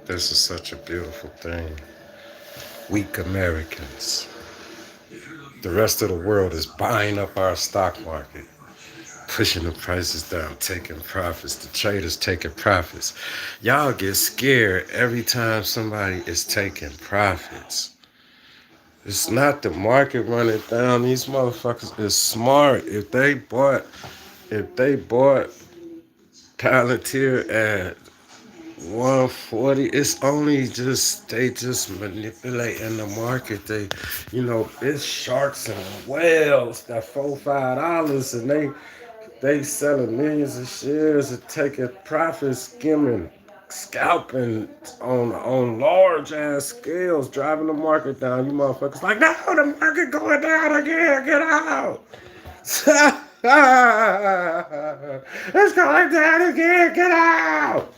This is such a beautiful thing. Weak Americans. The rest of the world is buying up our stock market, pushing the prices down, taking profits. The traders taking profits. Y'all get scared every time somebody is taking profits. It's not the market running down. These motherfuckers is smart. If they bought Palantir at 140, it's only just they just manipulating the market. It's sharks and whales that $4-5 and they selling millions of shares and taking profits, skimming, scalping on large ass scales, driving the market down. You motherfuckers like, no, the market going down again, get out. It's going down again, get out.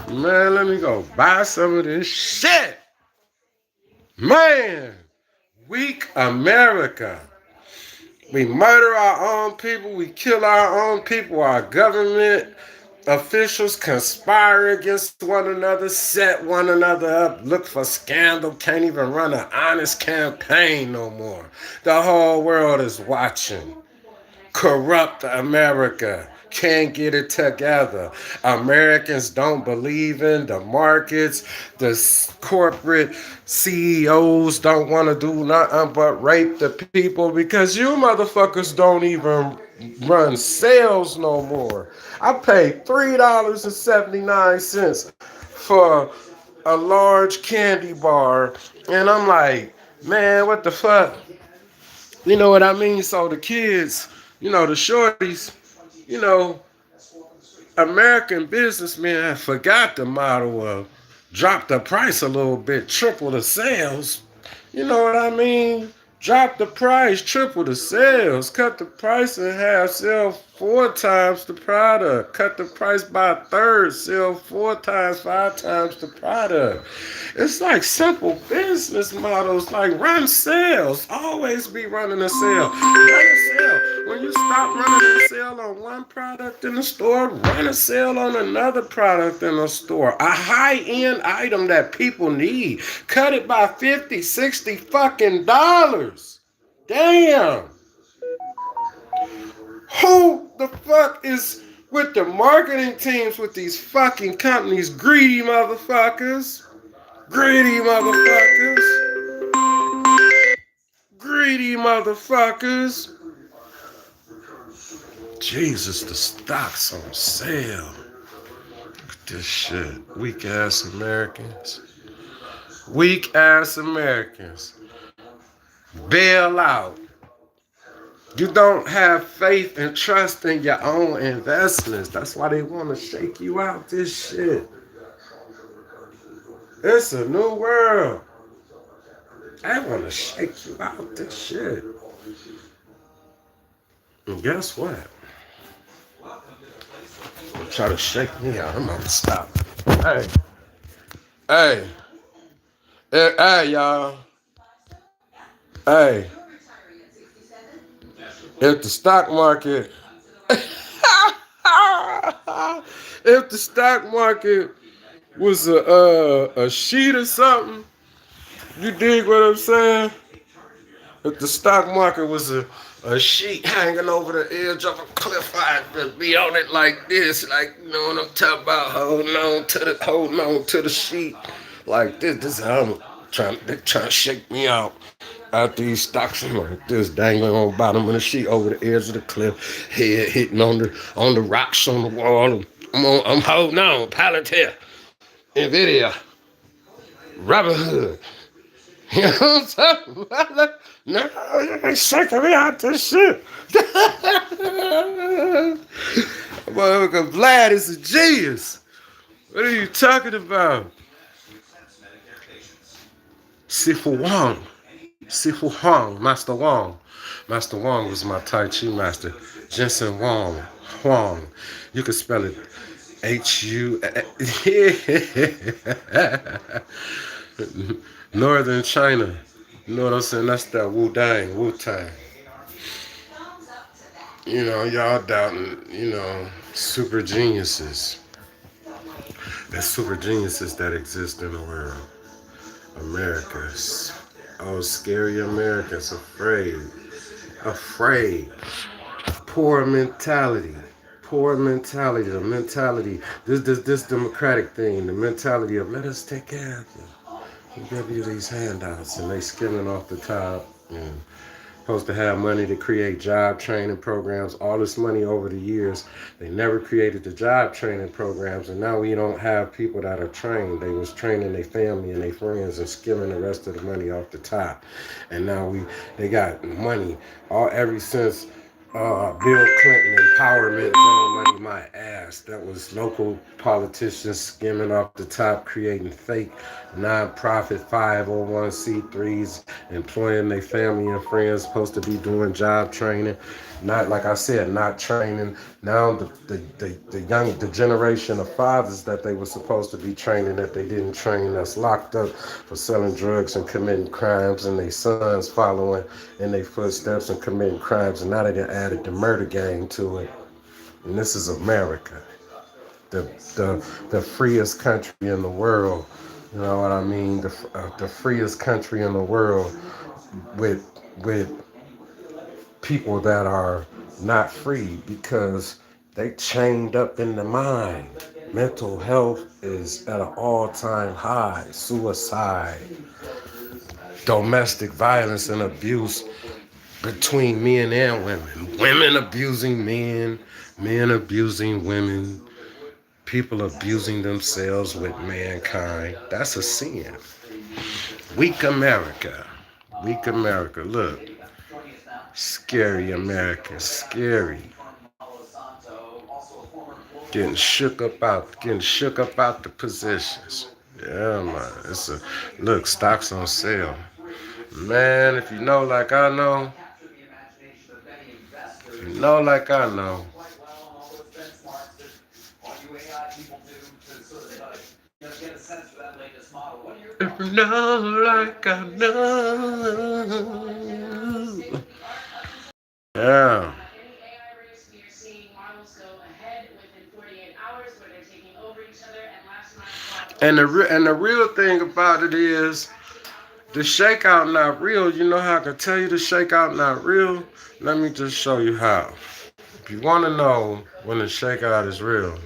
Man, let me go buy some of this shit. Man, weak America. We murder our own people. We kill our own people. Our government officials conspire against one another, set one another up, look for scandal, can't even run an honest campaign no more. The whole world is watching. Corrupt America can't get it together. Americans don't believe in the markets. The corporate CEOs don't want to do nothing but rape the people because you motherfuckers don't even run sales no more. I paid $3.79 for a large candy bar, and I'm like, man, what the fuck? You know what I mean? So the kids, the shorties, you know, American businessmen forgot the motto of drop the price a little bit, triple the sales. You know what I mean? Drop the price, triple the sales. Cut the price in half, sell 4 times the product. Cut the price by a third, sell 4 times, 5 times the product. It's like simple business models, like run sales. Always be running a sale. Run a sale. When you stop running a sale on one product in the store, run a sale on another product in the store. A high-end item that people need. Cut it by 50, 60 fucking dollars. Damn. Who the fuck is with the marketing teams with these fucking companies? Greedy motherfuckers. Greedy motherfuckers. Greedy motherfuckers. Jesus, the stock's on sale. Look at this shit. Weak ass Americans. Weak ass Americans. Bail out. You don't have faith and trust in your own investments. That's why they want to shake you out this shit. It's a new world. They want to shake you out this shit. And guess what? They'll try to shake me out. I'm gonna stop. Hey, hey, hey, y'all. Hey, if the stock market, if the stock market was a sheet or something, you dig what I'm saying? If the stock market was a sheet hanging over the edge of a cliff, I'd be on it like this, like you know what I'm talking about, holding on to the sheet like this. This is how they're trying to shake me out these stocks like this, dangling on the bottom of the sheet over the edge of the cliff, head hitting on the rocks on the wall. I'm holding on, Palantir, Nvidia, Robinhood. You know what I'm talking about? No, you ain't shaking me out this shit. Motherfucker, Vlad is a genius. What are you talking about? Sifu Wong. Sifu Huang, Master Wong. Master Wong was my Tai Chi master. Jensen Wong. Huang. You can spell it H-U. Northern China. You know what I'm saying? That's that Wu-Dang, Wu-Tang. Y'all doubting, super geniuses. There's super geniuses that exist in the world. America's. Oh, scary Americans afraid. Afraid. Poor mentality. Poor mentality. The mentality. This democratic thing. The mentality of let us take care of you. We give you these handouts and they skimming off the top. And supposed to have money to create job training programs, all this money over the years. They never created the job training programs, and now we don't have people that are trained. They was training their family and their friends and skimming the rest of the money off the top. And now they got money all ever since Bill Clinton empowerment zone money my ass. That was local politicians skimming off the top, creating fake non-profit 501c3s, employing their family and friends, supposed to be doing job training. Not like I said, not training. Now the generation of fathers that they were supposed to be training that they didn't train, that's locked up for selling drugs and committing crimes, and their sons following in their footsteps and committing crimes, and now they done added the murder gang to it. And this is America, the the freest country in the world. You know what I mean? The freest country in the world with people that are not free because they chained up in the mind. Mental health is at an all-time high. Suicide, domestic violence and abuse between men and women. Women abusing men, men abusing women, people abusing themselves with mankind. That's a sin. Weak America. Weak America. Look. Scary America. Scary. Getting shook up out the positions. Yeah, man. It's a look, stocks on sale. Man, if you know like I know, if you know like I know, if you know like I know. Yeah. And the real thing about it is the shakeout not real. You know how I can tell you the shakeout not real? Let me just show you how. If you want to know when the shakeout is real,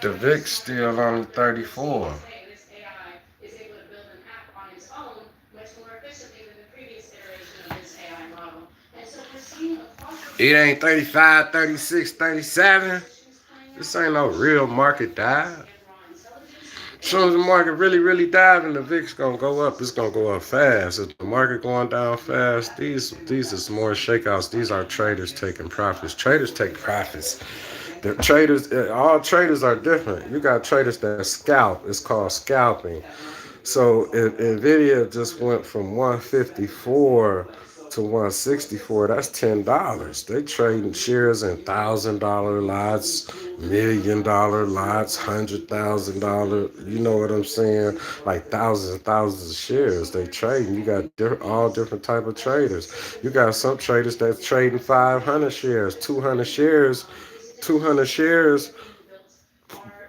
the VIX still on 34. It ain't 35, 36, 37. This ain't no real market dive. As soon as the market really dive and the VIX gonna go up, it's gonna go up fast. If the market going down fast, these is more shakeouts. These are traders taking profits. Traders take profits. The traders, all traders are different. You got traders that scalp. It's called scalping. So Nvidia just went from 154 to 164. That's $10. They trading shares in $1,000 lots, $1,000,000 lots, $100,000. You know what I'm saying? Like thousands and thousands of shares they trading. You got all different type of traders. You got some traders that's trading 500 shares, 200 shares, 200 shares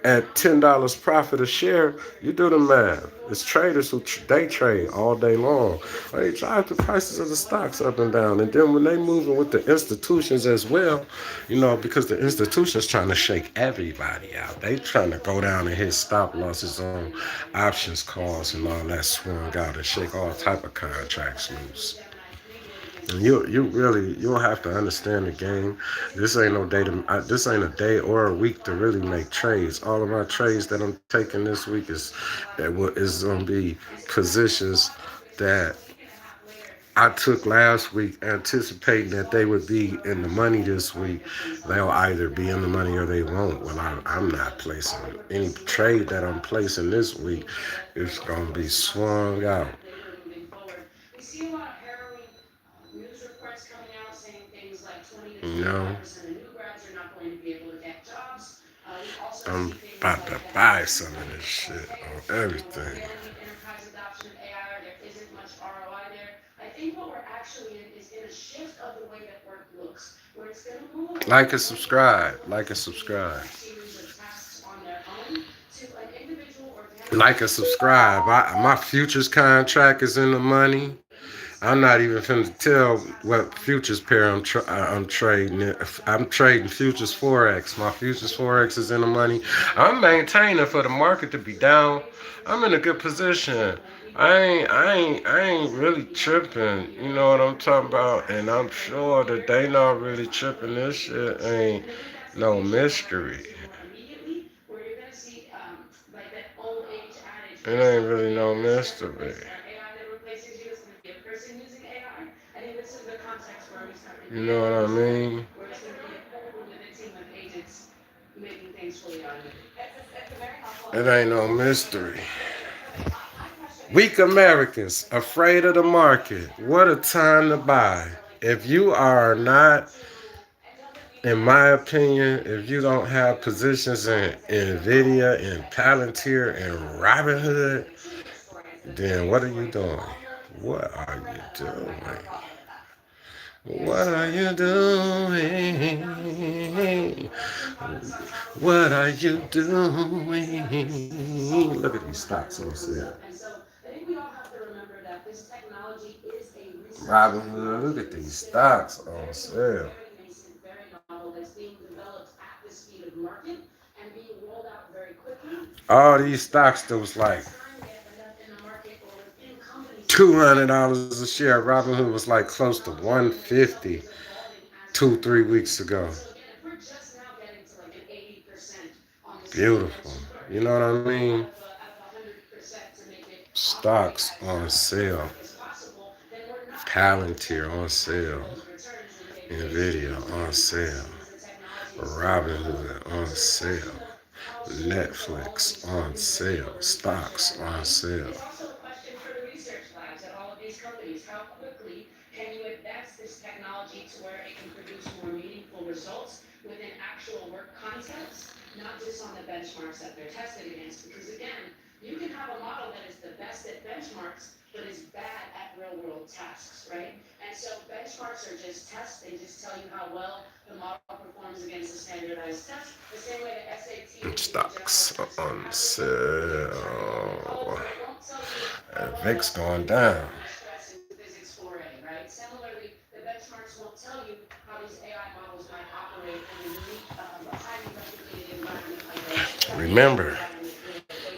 at $10 profit a share. You do the math. It's traders who they trade all day long. They drive the prices of the stocks up and down, and then when they moving with the institutions as well, because the institutions trying to shake everybody out. They trying to go down and hit stop losses on options calls and all that swung out and shake all type of contracts loose. And you'll have to understand the game. This ain't a day or a week to really make trades. All of my trades that I'm taking this week is gonna be positions that I took last week, anticipating that they would be in the money this week. They'll either be in the money or they won't. Well, I'm not placing any trade that I'm placing this week. It's gonna be swung out. You know, I'm about to buy some of this shit on everything. Like and subscribe. Like and subscribe. Like and subscribe. My futures contract is in the money. I'm not even finna tell what futures pair I'm trading. I'm trading futures forex. My futures forex is in the money. I'm maintaining for the market to be down. I'm in a good position. I ain't really tripping. You know what I'm talking about? And I'm sure that they not really tripping. This shit ain't no mystery. It ain't really no mystery. You know what I mean? It ain't no mystery. Weak Americans, afraid of the market. What a time to buy. If you are not, in my opinion, if you don't have positions in Nvidia and Palantir and Robinhood, then what are you doing? What are you doing? What are you doing? What are you doing? Look at these stocks on sale. Robinhood, look at these stocks on sale. All these stocks that was like $200 a share. Robinhood was like close to 150 2-3 weeks ago. Beautiful. You know what I mean? Stocks on sale. Palantir on sale. Nvidia on sale. Robinhood on sale. Netflix on sale. Stocks on sale. Stocks on sale. And VIX going down. Remember,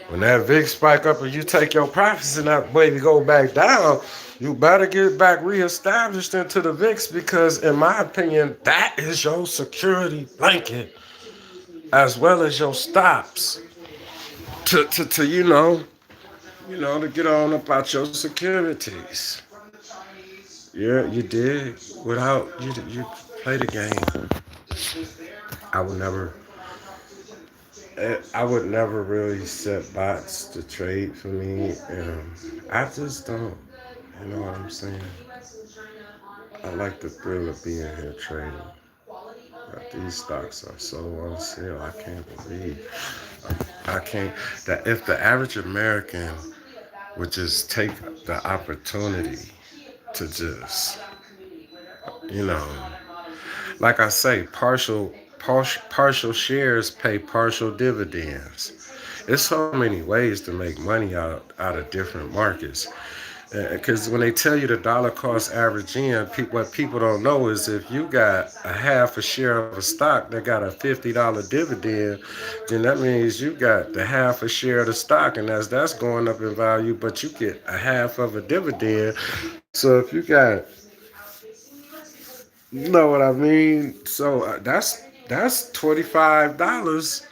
when that VIX spike up and you take your profits and that baby go back down, you better get back reestablished into the VIX because, in my opinion, that is your security blanket as well as your stops to to get on up out your securities. Yeah, you did. Without you play the game. I would never. I would never really set bots to trade for me. I just don't. You know what I'm saying? I like the thrill of being here trading. But these stocks are so on sale. I can't believe. I can't. That if the average American would just take the opportunity to just, you know, like I say, partial shares pay partial dividends. There's so many ways to make money out of different markets. Because when they tell you the dollar cost average in, what people don't know is if you got a half a share of a stock that got a $50 dividend, then that means you got the half a share of the stock, and that's going up in value, but you get a half of a dividend. So if you got, you know what I mean? So that's $25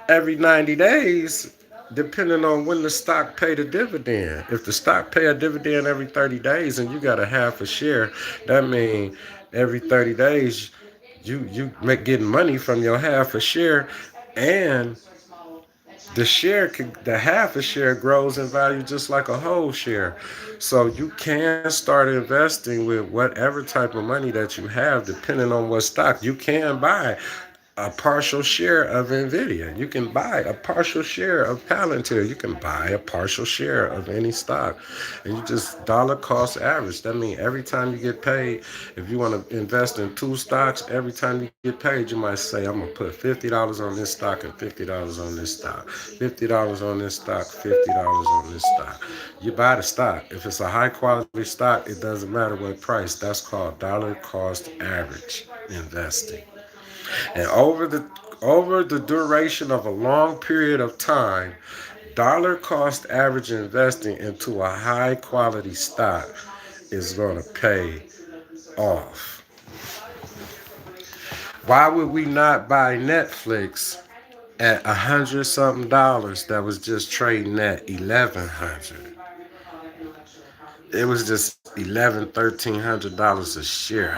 every 90 days depending on when the stock paid a dividend. If the stock pay a dividend every 30 days and you got a half a share, that means every 30 days you make getting money from your half a share, and the half a share grows in value just like a whole share. So you can start investing with whatever type of money that you have, depending on what stock. You can buy a partial share of Nvidia. You can buy a partial share of Palantir. You can buy a partial share of any stock. And you just dollar cost average. That means every time you get paid, if you want to invest in two stocks, every time you get paid, you might say, I'm going to put $50 on this stock and $50 on this stock. $50 on this stock, $50 on this stock. You buy the stock. If it's a high quality stock, it doesn't matter what price. That's called dollar cost average investing. And over the duration of a long period of time, dollar cost average investing into a high quality stock is going to pay off. Why would we not buy Netflix at $100 something that was just trading at 1100? It was just $1,100-$1,300 a share.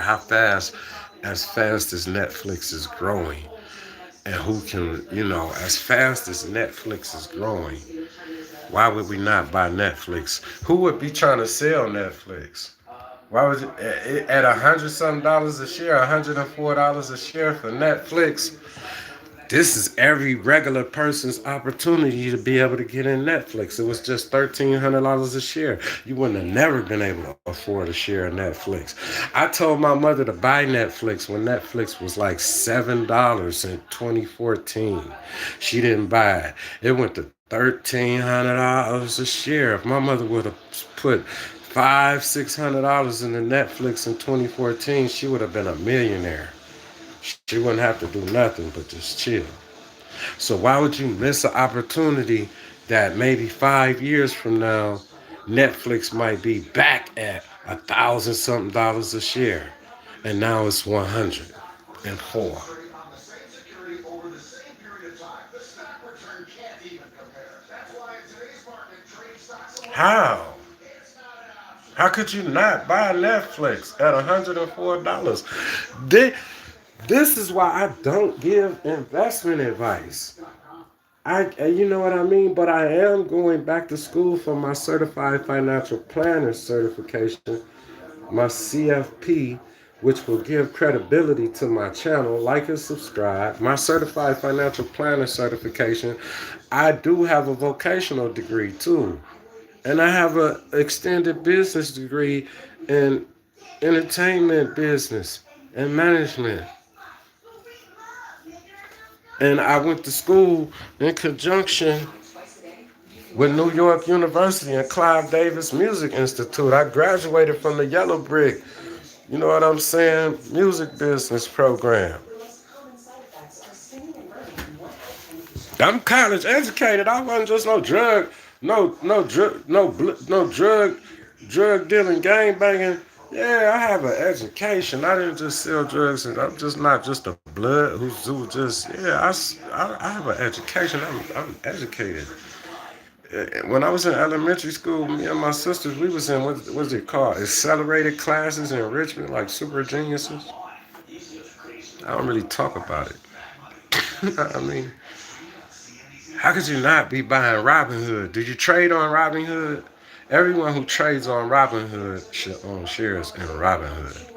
As fast as Netflix is growing, and who can, as fast as Netflix is growing, why would we not buy Netflix? Who would be trying to sell Netflix? Why would it, at $100 something a share, $104 a share for Netflix? This is every regular person's opportunity to be able to get in Netflix. It was just $1,300 a share. You wouldn't have never been able to afford a share of Netflix. I told my mother to buy Netflix when Netflix was like $7 in 2014. She didn't buy it. It went to $1,300 a share. If my mother would have put $500-$600 into Netflix in 2014, she would have been a millionaire. She wouldn't have to do nothing but just chill. So why would you miss an opportunity that maybe 5 years from now, Netflix might be back at $1,000 something a share, and now it's 104. How? How could you not buy Netflix at $104? This is why I don't give investment advice. You know what I mean? But I am going back to school for my Certified Financial Planner certification, my CFP, which will give credibility to my channel. Like and subscribe. My Certified Financial Planner certification. I do have a vocational degree too. And I have an extended business degree in entertainment business and management. And I went to school in conjunction with New York University and Clive Davis Music Institute. I graduated from the Yellow Brick, you know what I'm saying, music business program. I'm college educated. I wasn't just no drug, drug dealing, gang banging. Yeah, I have an education. I didn't just sell drugs, and I'm just not just a blood who just I have an education. I'm educated. When I was in elementary school, me and my sisters, we was in what's it called? Accelerated classes in enrichment, like super geniuses. I don't really talk about it. I mean, how could you not be buying Robinhood? Do you trade on Robinhood? Everyone who trades on Robinhood should own shares in Robinhood.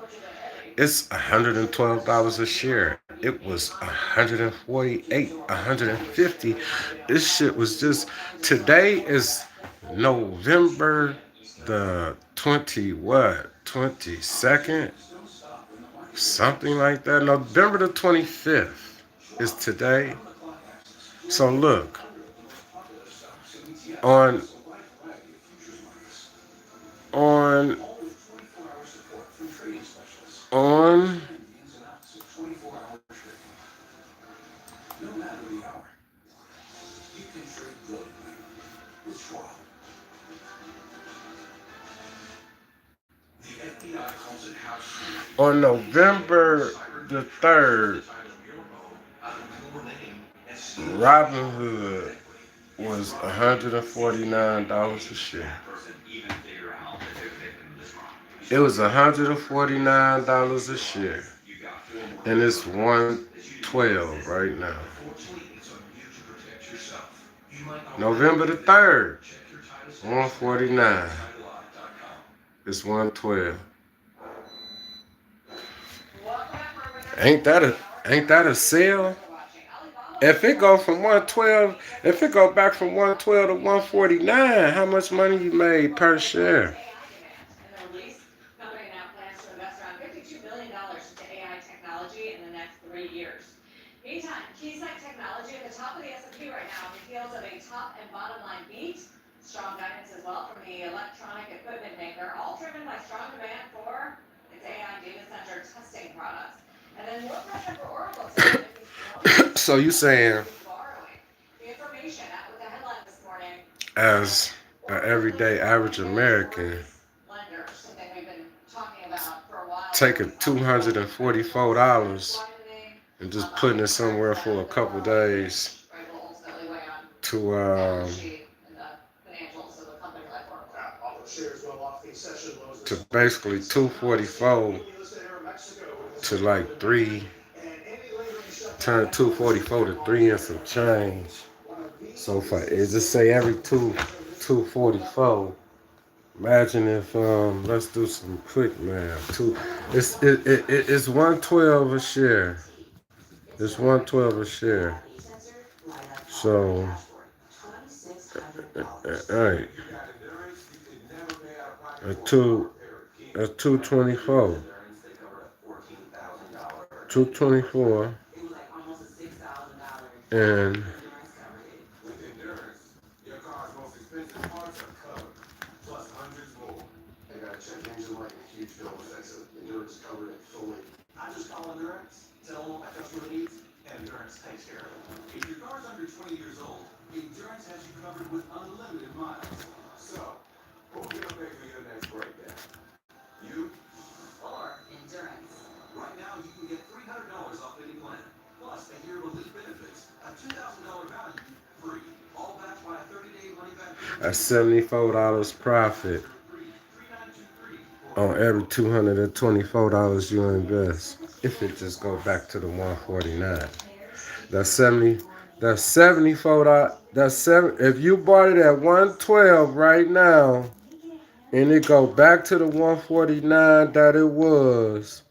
It's $112 a share. It was 148, 150. This shit was just, today is November the 22nd, something like that. November the 25th is today. So look, on on on on November the 3rd, Robinhood was $149 a share. It was $149 a share, and it's 112 right now. November the 3rd, 149. It's 112. Ain't that a sale? If it go from 112, if it go back from 112 to 149, how much money you made per share? So you saying, as an everyday average American, taking $244 and just putting it somewhere for a couple days to basically 244 to like 3, turn 244 to 3 and some change. So for it just say every 244. Imagine if let's do some quick math. It's 112 a share. It's 112 a share. So all right, that's 224. 224 and a $74 profit on every $224 you invest. If it just go back to the 149, that's 70. That's $74. That's seven. If you bought it at 112 right now, and it go back to the 149 that it was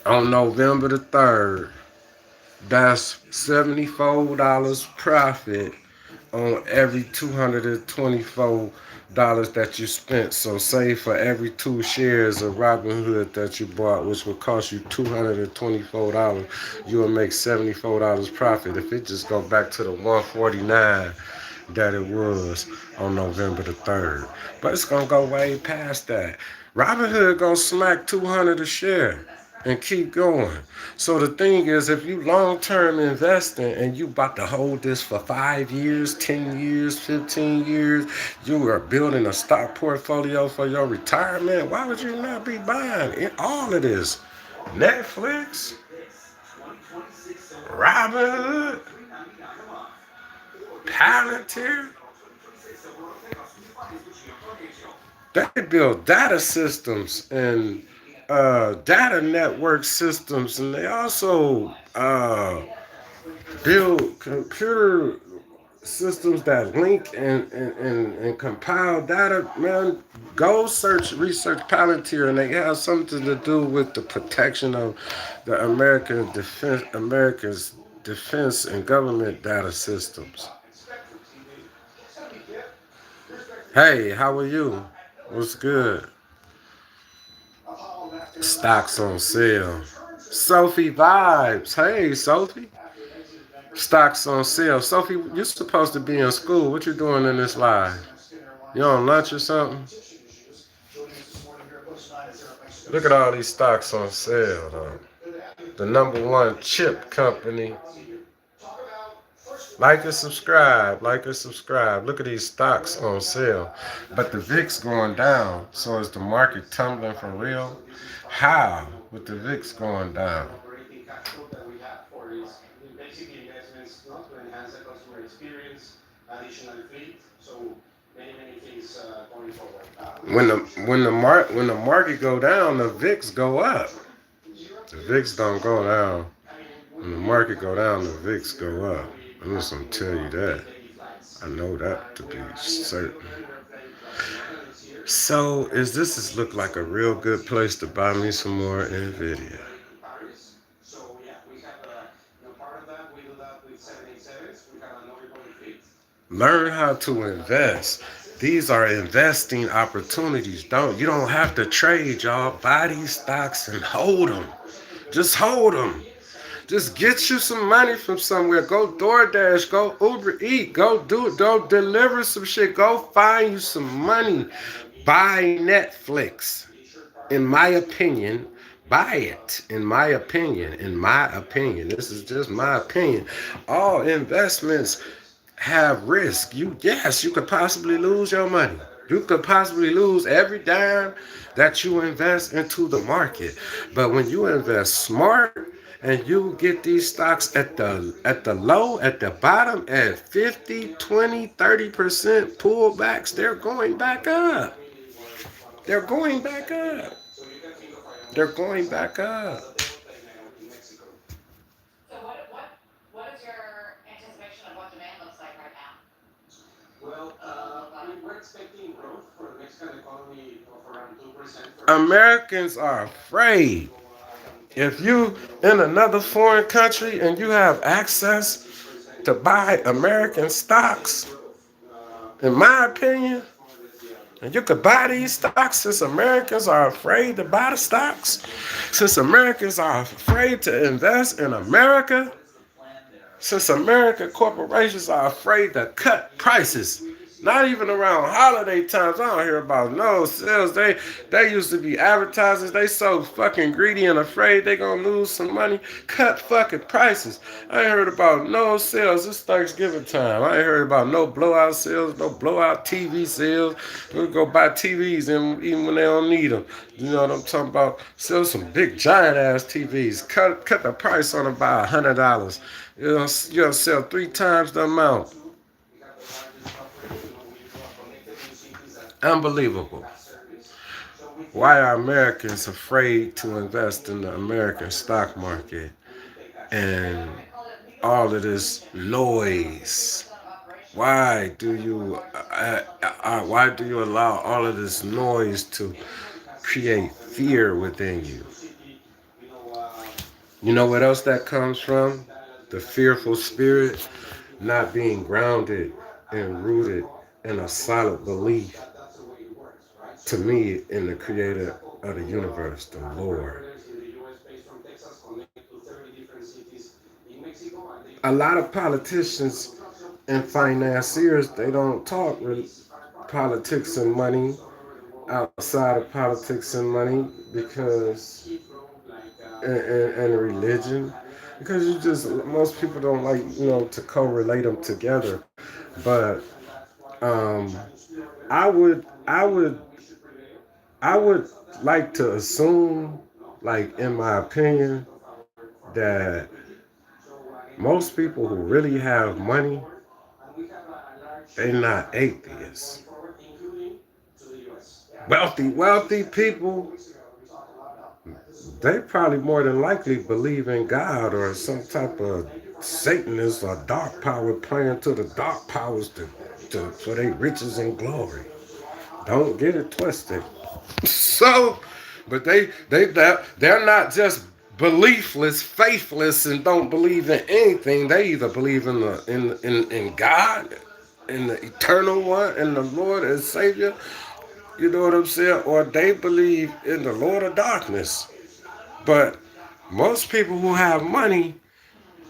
on November the 3rd, that's $74 profit on every $224 that you spent. So say for every 2 shares of Robinhood that you bought, which would cost you $224, you will make $74 profit. If it just go back to the 149 that it was on November the 3rd. But it's gonna go way past that. Robinhood gonna smack 200 a share and keep going. So the thing is, if you long-term investing and you about to hold this for 5 years, 10 years, 15 years, you are building a stock portfolio for your retirement, why would you not be buying all of this? Netflix, Robinhood, Palantir. They build data systems and data network systems, and they also build computer systems that link and compile data. Man, go research Palantir, and they have something to do with the protection of the America's defense and government data systems. Hey, how are you? What's good? Stocks on sale. Sophie Vibes. Hey, Sophie. Stocks on sale. Sophie, you're supposed to be in school. What you doing in this live? You on lunch or something? Look at all these stocks on sale, though. The number one chip company. Like and subscribe. Like and subscribe. Look at these stocks on sale. But the VIX going down. So is the market tumbling for real? How with the VIX going down? When the market go down, the VIX go up. The VIX don't go down. When the market go down, the VIX go up. I'm just gonna tell you that. I know that to be certain. So, is this is look like a real good place to buy me some more Nvidia? Learn how to invest. These are investing opportunities. You don't have to trade, y'all. Buy these stocks and hold them. Just hold them. Just get you some money from somewhere. Go DoorDash. Go Uber Eat. Go deliver some shit. Go find you some money. Buy Netflix. In my opinion, buy it. In my opinion. In my opinion. This is just my opinion. All investments have risk. You could possibly lose your money. You could possibly lose every dime that you invest into the market. But when you invest smart and you get these stocks at the low, at the bottom, at 50, 20, 30% pullbacks, they're going back up. They're going back up. They're going back up. Americans are afraid. If you in another foreign country and you have access to buy American stocks, in my opinion, and you could buy these stocks since Americans are afraid to buy the stocks, since Americans are afraid to invest in America, since American corporations are afraid to cut prices. Not even around holiday times. I don't hear about no sales. They used to be advertisers. They so fucking greedy and afraid they gonna lose some money. Cut fucking prices. I ain't heard about no sales. It's Thanksgiving time. I ain't heard about no blowout sales, no blowout TV sales. We go buy TVs even when they don't need them. You know what I'm talking about? Sell some big giant ass TVs. Cut the price on them by $100. You'll sell 3 times the amount. Unbelievable. Why are Americans afraid to invest in the American stock market and all of this noise? Why do you allow all of this noise to create fear within you? You know what else that comes from? The fearful spirit not being grounded and rooted in a solid belief to me in the creator of the universe, the Lord. A lot of politicians and financiers, they don't talk politics and money outside of politics and money because and religion because you just most people don't like to correlate them together. But um, I would I would I would like to assume, like in my opinion, that most people who really have money, they're not atheists. Wealthy people, they probably more than likely believe in God or some type of Satanist or dark power playing to the dark powers for their riches and glory. Don't get it twisted. So, but they're not just beliefless, faithless, and don't believe in anything. They either believe in God, in the eternal one, in the Lord and Savior. You know what I'm saying? Or they believe in the Lord of darkness. But most people who have money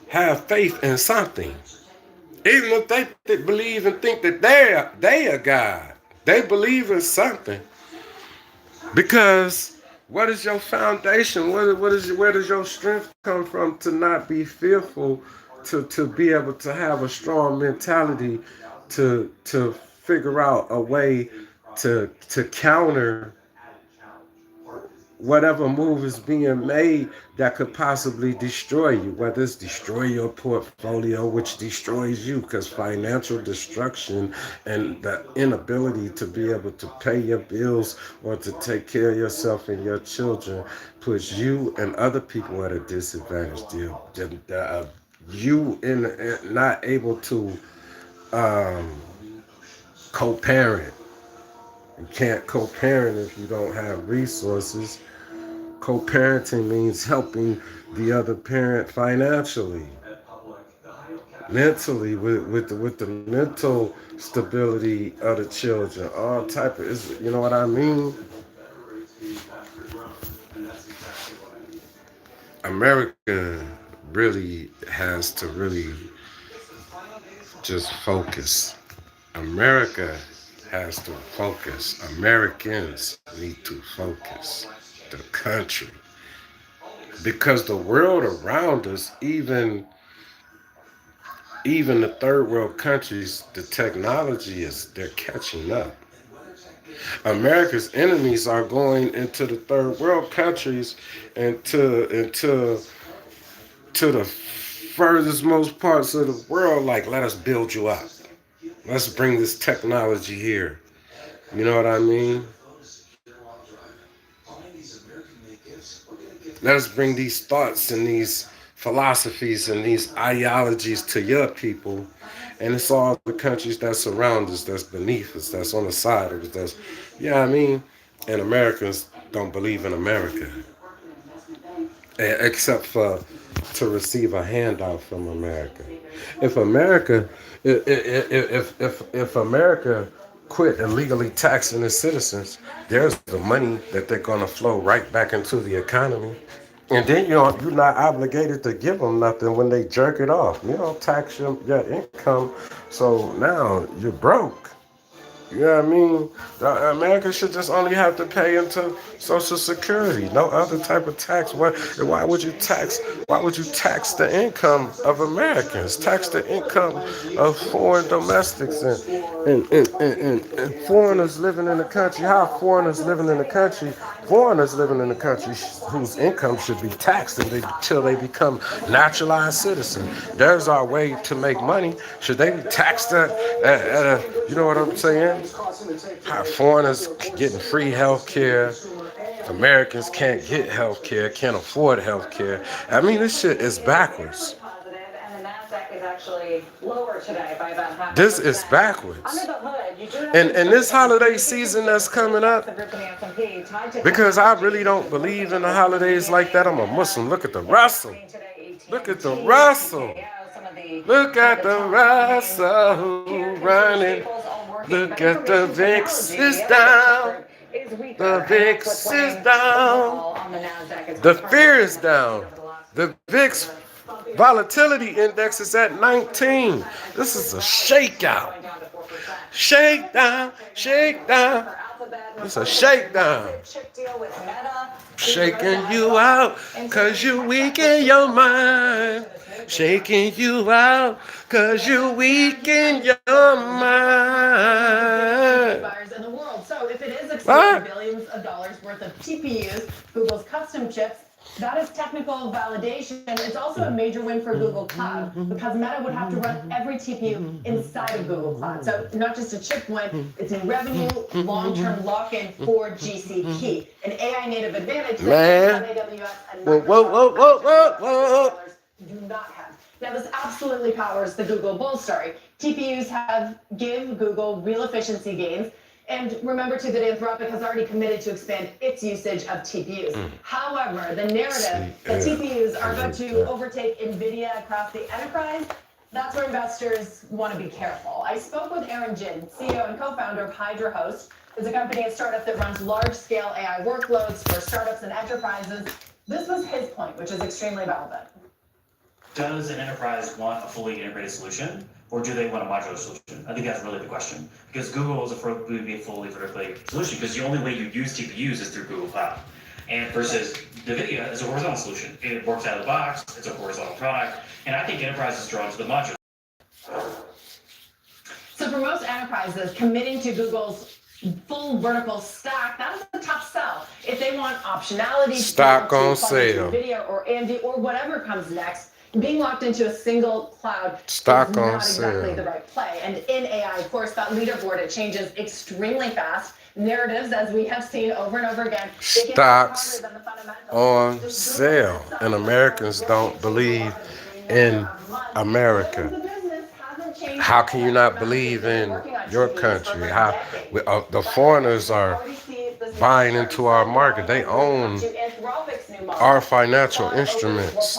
have faith in something. Even if they believe and think that they are God, they believe in something. Because what is your foundation? Where does your strength come from to not be fearful, to be able to have a strong mentality, to figure out a way to counter whatever move is being made that could possibly destroy you, whether it's destroy your portfolio, which destroys you, because financial destruction and the inability to be able to pay your bills or to take care of yourself and your children puts you and other people at a disadvantage. You in not able to um, co-parent. You can't co-parent if you don't have resources. Co-parenting means helping the other parent financially, mentally, with the mental stability of the children. All type of, you know what I mean? America really has to really just focus. America has to focus. Americans need to focus. The country. Because the world around us, even the third world countries, the technology is they're catching up. America's enemies are going into the third world countries and to the furthest most parts of the world, like, let us build you up. Let's bring this technology here. You know what I mean? Let us bring these thoughts and these philosophies and these ideologies to your people. And it's all the countries that surround us, that's beneath us, that's on the side of us, that's, you know what I mean? And Americans don't believe in America, except for to receive a handout from America. If America, if America quit illegally taxing its citizens, there's the money that they're gonna flow right back into the economy. And then you're not obligated to give them nothing when they jerk it off. You don't tax your income, so now you're broke. You know what I mean? America should just only have to pay into Social Security, no other type of tax. Why would you tax? Why would you tax the income of Americans? Tax the income of foreign domestics and foreigners living in the country. How foreigners living in the country? Foreigners living in the country whose income should be taxed until they become naturalized citizens. There's our way to make money. Should they be taxed at a, you know what I'm saying? How foreigners getting free health care. Americans can't get health care, can't afford health care. I mean, this shit is backwards. This is backwards. And this holiday season that's coming up, because I really don't believe in the holidays like that. I'm a Muslim. Look at the Russell. Look at the Russell. Look at the Russell running. Look at the VIX is down. The VIX is down. The fear is down. The VIX volatility index is at 19. This is a shakeout. Shakedown, shakedown. It's a shakedown. Shaking you out, cause you weak in your mind. Shaking you out, cause you weak in your mind. So if it is exporting billions of dollars worth of TPUs, Google's custom chips, that is technical validation. It's also a major win for Google Cloud because Meta would have to run every TPU inside of Google Cloud. So not just a chip win, it's in revenue, long-term lock-in for GCP, an AI native advantage that AWS and Microsoft do not have. Now this absolutely powers the Google bull story. TPUs give Google real efficiency gains. And remember too that Anthropic has already committed to expand its usage of TPUs. However, the narrative that TPUs are going to overtake NVIDIA across the enterprise, that's where investors want to be careful. I spoke with Aaron Jin, CEO and co-founder of HydraHost. It's a company and startup that runs large-scale AI workloads for startups and enterprises. This was his point, which is extremely relevant. Does an enterprise want a fully integrated solution, or do they want a modular solution? I think that's really the question. Because Google is would be a fully vertically solution, because the only way you use TPUs is through Google Cloud. And versus NVIDIA is a horizontal solution. It works out of the box, it's a horizontal product, and I think enterprises drawn to the modular. So for most enterprises, committing to Google's full vertical stack, that is a tough sell. It's if they want optionality, Stock to on fall into sale. NVIDIA or AMD or whatever comes next, being locked into a single cloud Stock is on not exactly sale. the right play. And in AI, of course, that leaderboard, it changes extremely fast. Narratives, as we have seen over and over again, they get Stocks stronger than the fundamentals. on Just Google sale. itself And has Americans grown don't believe in America. the business hasn't changed. How can you not believe in your country? How the foreigners are buying into our market? They own our financial instruments.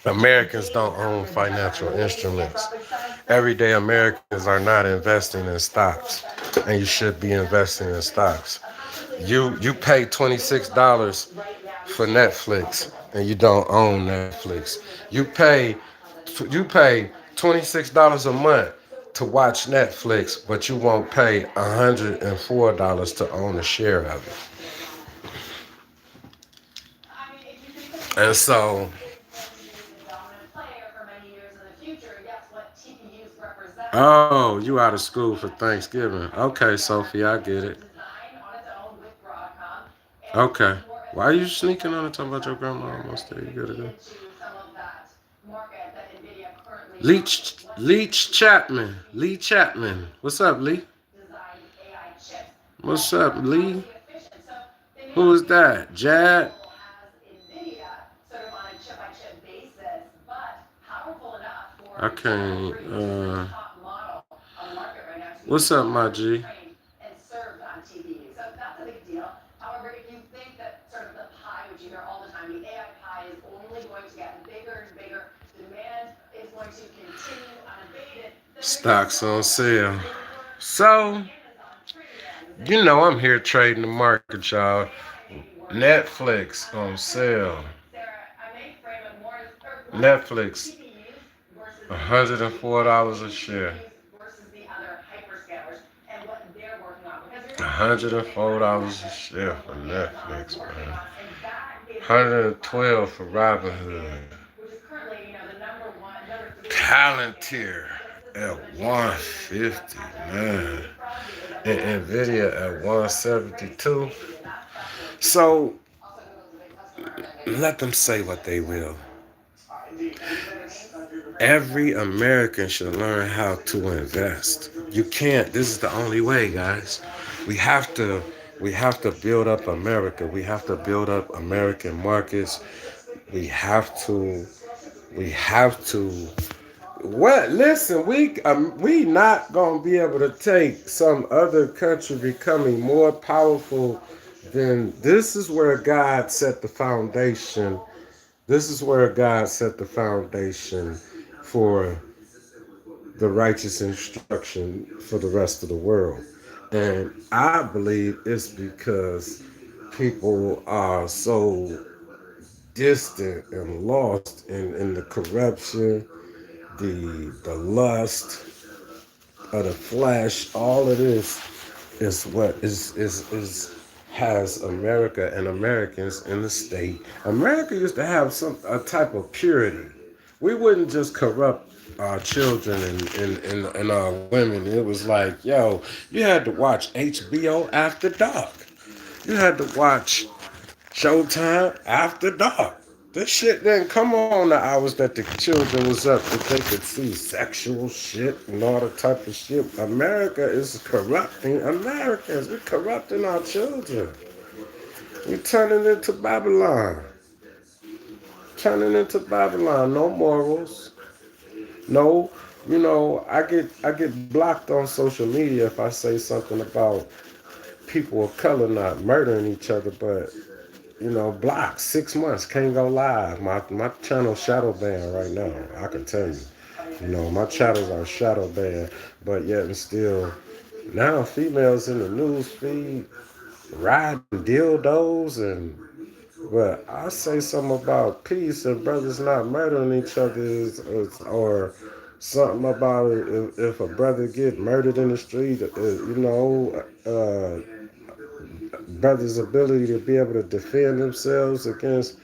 Americans don't own financial instruments. Everyday Americans are not investing in stocks, and you should be investing in stocks. You pay $26 for Netflix, and you don't own Netflix. You pay $26 a month to watch Netflix, but you won't pay $104 to own a share of it. And so, oh, you out of school for Thanksgiving. Okay, Sophie, I get it. Okay. Why are you sneaking on and talking about your grandma almost there? You gotta go. Leach Chapman. Lee Chapman. What's up, Lee? What's up, Lee? Who is that? Jad? I can't. What's up, my G? Stocks on sale. So, I'm here trading the market, y'all. Netflix on sale. Netflix, $104 a share. $104 a share for Netflix, man. 112 for Robinhood. Palantir at 150, man. And Nvidia at 172. So let them say what they will. Every American should learn how to invest. You can't. This is the only way, guys. We have to. We have to build up America. We have to build up American markets. We have to. We have to. What? Listen, we not gonna be able to take some other country becoming more powerful than. This is where God set the foundation. This is where God set the foundation for the righteous instruction for the rest of the world. And I believe it's because people are so distant and lost in the corruption, the lust of the flesh. All of this is what is has America and Americans in the state. America used to have a type of purity. We wouldn't just corrupt our children and our women. It was like, yo, you had to watch HBO after dark. You had to watch Showtime after dark. This shit didn't come on the hours that the children was up that they could see sexual shit and all the type of shit. America is corrupting Americans. We're corrupting our children. We're turning into Babylon. Turning into Babylon. No morals. No, I get blocked on social media if I say something about people of color not murdering each other, but blocked 6 months, can't go live. My channel shadow banned right now. I can tell you. My channels are shadow banned, but yet and still, now females in the news feed riding dildos but I say something about peace and brothers not murdering each other or something about it. If a brother get murdered in the street, brothers' ability to be able to defend themselves against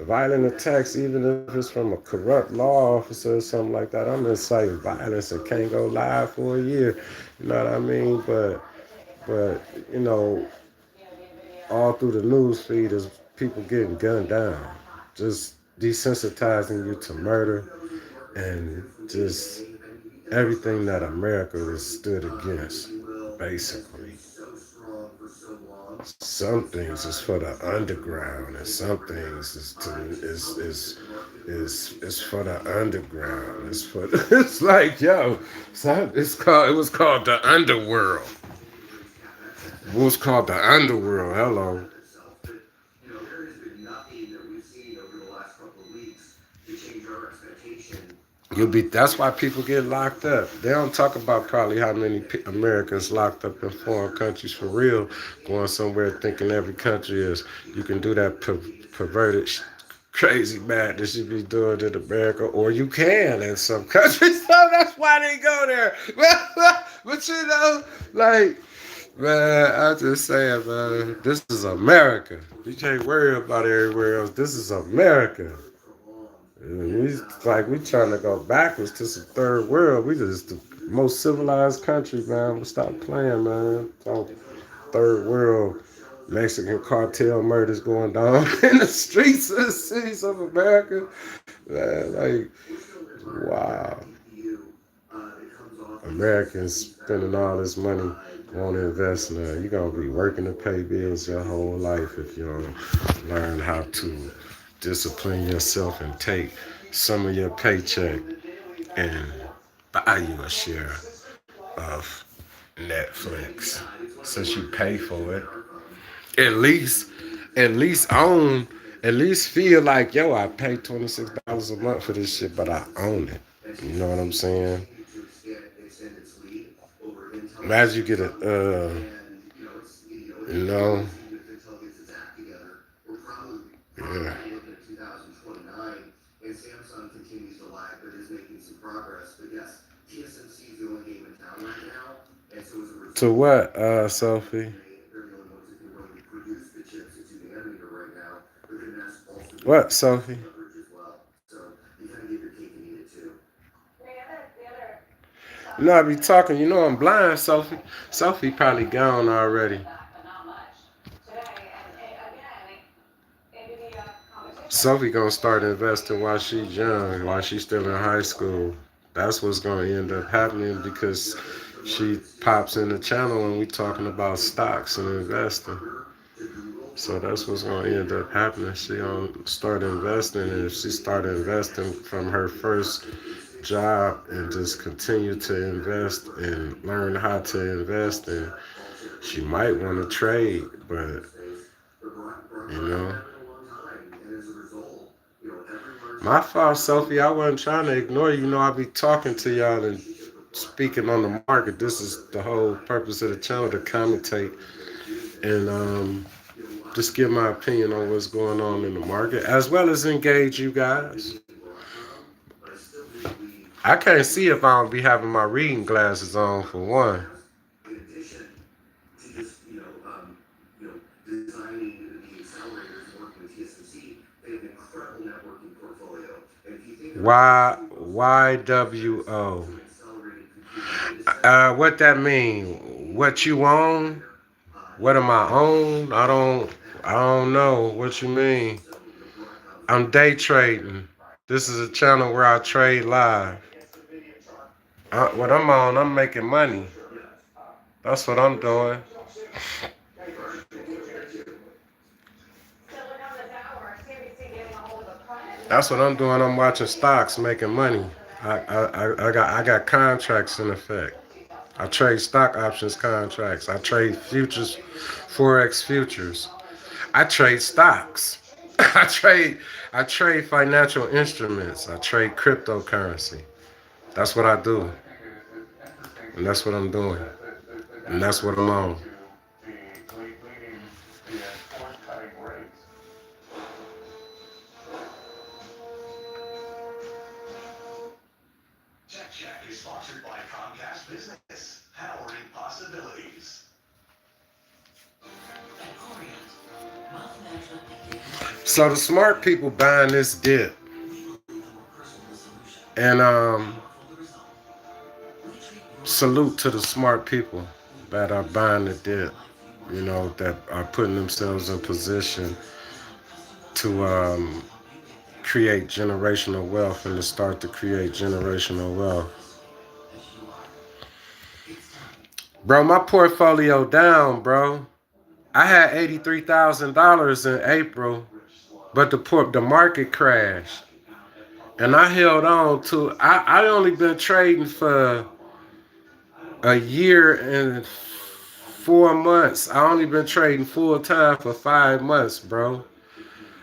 violent attacks, even if it's from a corrupt law officer or something like that. I'm inciting violence and can't go live for a year. You know what I mean? But you know, all through the news feed is people getting gunned down, just desensitizing you to murder and just everything that America has stood against, basically. Some things is for the underground, and some things is for the underground. It's for it's like yo, it was called the underworld. It was called the underworld. Hello. That's why people get locked up. They don't talk about probably how many Americans locked up in foreign countries for real, going somewhere thinking every country is you can do that perverted crazy madness you be doing in America, or you can in some countries. So that's why they go there. But you know, like man, I just saying, man, this is America. You can't worry about everywhere else. This is America. We trying to go backwards to some third world. We just the most civilized country, man. We stop playing, man. So third world Mexican cartel murders going down in the streets of the cities of America. Man, like, wow. Americans spending all this money on invest now. You're going to be working to pay bills your whole life if you don't learn how to discipline yourself and take some of your paycheck and buy you a share of Netflix since you pay for it. At least, at least own, at least feel like, yo, I pay $26 a month for this shit, but I own it. You know what I'm saying? Imagine you get you know, yeah. To what, Sophie? What, Sophie? You know, I be talking, you know I'm blind, Sophie. Sophie probably gone already. Sophie gonna start investing while she's young, while she's still in high school. That's what's gonna end up happening because she pops in the channel and we talking about stocks and investing. So that's what's gonna end up happening. She gonna start investing, and if she start investing from her first job and just continue to invest and learn how to invest, and she might want to trade, but you know. My fault, Sophie. I wasn't trying to ignore you. You know, I be talking to y'all and speaking on the market. This is the whole purpose of the channel, to commentate and just give my opinion on what's going on in the market, as well as engage you guys. I can't see if I don't be having my reading glasses on, for one. YWO. What that mean? What you own? What am I own? I don't know what you mean. I'm day trading. This is a channel where I trade live. What I'm on, I'm making money. That's what I'm doing. That's what I'm doing. I'm watching stocks, making money. I got contracts in effect. I trade stock options contracts. I trade futures, forex futures. I trade stocks. I trade I trade financial instruments. I trade cryptocurrency. That's what I do. And that's what I'm doing. And that's what I'm on. So the smart people buying this dip. And salute to the smart people that are buying the dip. that are putting themselves in position to create generational wealth and to start to create generational wealth. Bro, my portfolio down, bro. I had $83,000 in April, but the market crashed. And I held on to I only been trading for a year and 4 months. I only been trading full time for 5 months, bro.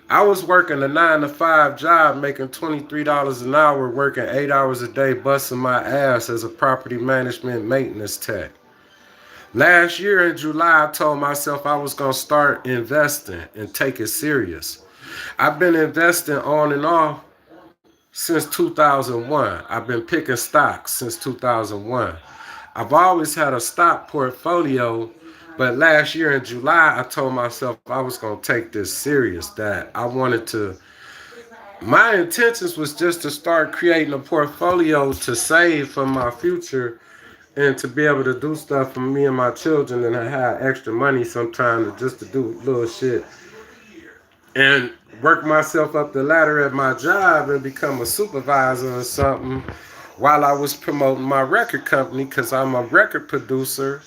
I was working a 9 to 5 job, making $23 an hour, working 8 hours a day, busting my ass as a property management maintenance tech. Last year in July, I told myself I was gonna start investing and take it serious. I've been investing on and off since 2001. I've been picking stocks since 2001. I've always had a stock portfolio, but last year in July, I told myself I was going to take this serious, that I wanted to. My intentions was just to start creating a portfolio to save for my future and to be able to do stuff for me and my children and I have extra money sometimes just to do little shit and work myself up the ladder at my job and become a supervisor or something while I was promoting my record company because I'm a record producer.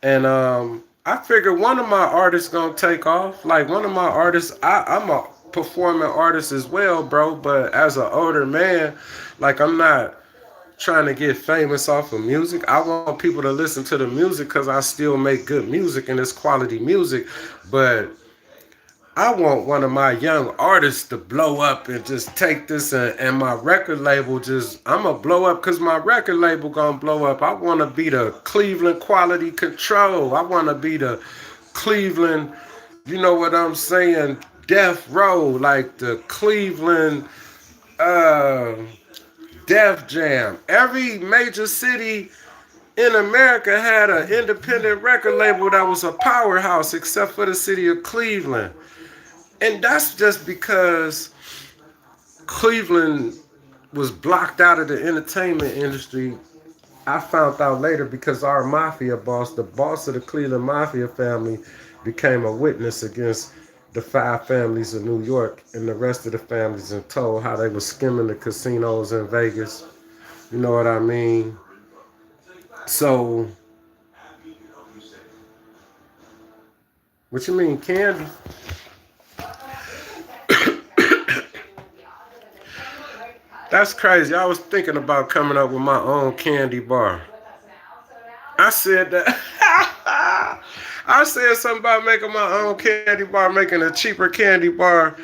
And I figured one of my artists gonna take off. Like one of my artists, I'm a performing artist as well, bro. But as an older man, like I'm not trying to get famous off of music. I want people to listen to the music because I still make good music and it's quality music. But I want one of my young artists to blow up and just take this and my record label just, I'm going to blow up because my record label going to blow up. I want to be the Cleveland Quality Control. I want to be the Cleveland, you know what I'm saying, Death Row, like the Cleveland uh, Def Jam. Every major city in America had an independent record label that was a powerhouse except for the city of Cleveland. And that's just because Cleveland was blocked out of the entertainment industry. I found out later because our mafia boss, the boss of the Cleveland Mafia family, became a witness against the five families of New York and the rest of the families and told how they were skimming the casinos in Vegas. You know what I mean? So, what you mean, Candy? That's crazy. I was thinking about coming up with my own candy bar. I said that. I said something about making my own candy bar, making a cheaper candy bar